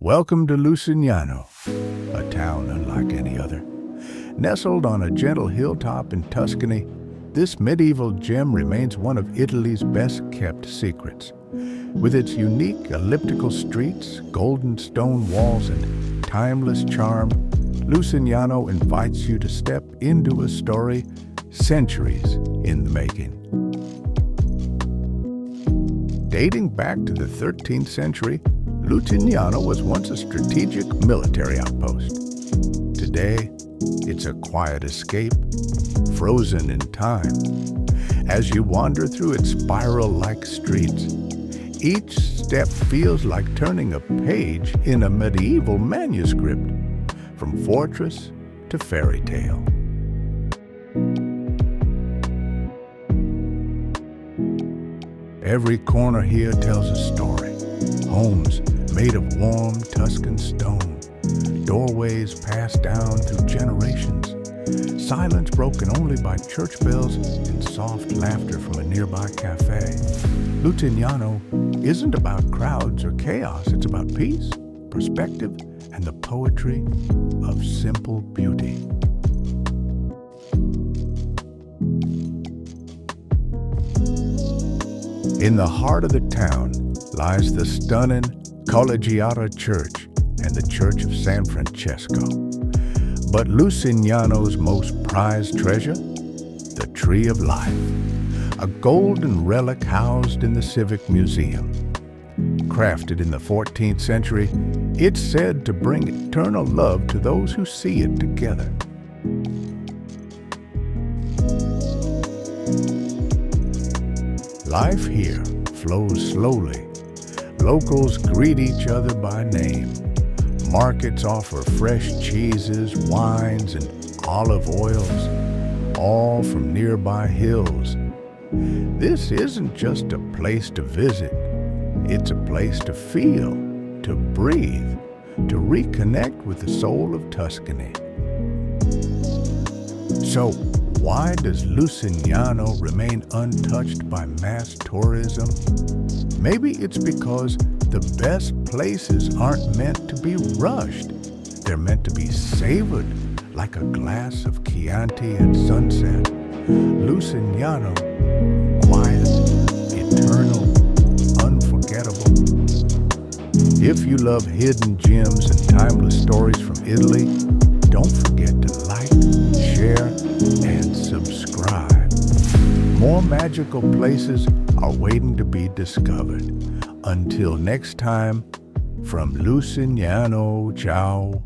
Welcome to Lucignano, a town unlike any other. Nestled on a gentle hilltop in Tuscany, this medieval gem remains one of Italy's best-kept secrets. With its unique elliptical streets, golden stone walls, and timeless charm, Lucignano invites you to step into a story centuries in the making. Dating back to the 13th century, Lucignano was once a strategic military outpost. Today, it's a quiet escape, frozen in time. As you wander through its spiral-like streets, each step feels like turning a page in a medieval manuscript, from fortress to fairy tale. Every corner here tells a story. Homes made of warm Tuscan stone, doorways passed down through generations, silence broken only by church bells and soft laughter from a nearby cafe. Lucignano isn't about crowds or chaos, it's about peace, perspective, and the poetry of simple beauty. In the heart of the town lies the stunning Collegiata Church and the Church of San Francesco. But Lucignano's most prized treasure? The Tree of Life, a golden relic housed in the Civic Museum. Crafted in the 14th century, it's said to bring eternal love to those who see it together. Life here flows slowly. Locals greet each other by name. Markets offer fresh cheeses, wines, and olive oils, all from nearby hills. This isn't just a place to visit. It's a place to feel, to breathe, to reconnect with the soul of Tuscany. So, why does Lucignano remain untouched by mass tourism? Maybe it's because the best places aren't meant to be rushed. They're meant to be savored like a glass of Chianti at sunset. Lucignano, quiet, eternal, unforgettable. If you love hidden gems and timeless stories from Italy, don't forget to like, share, and subscribe. More magical places are waiting to be discovered. Until next time, from Lucignano, ciao.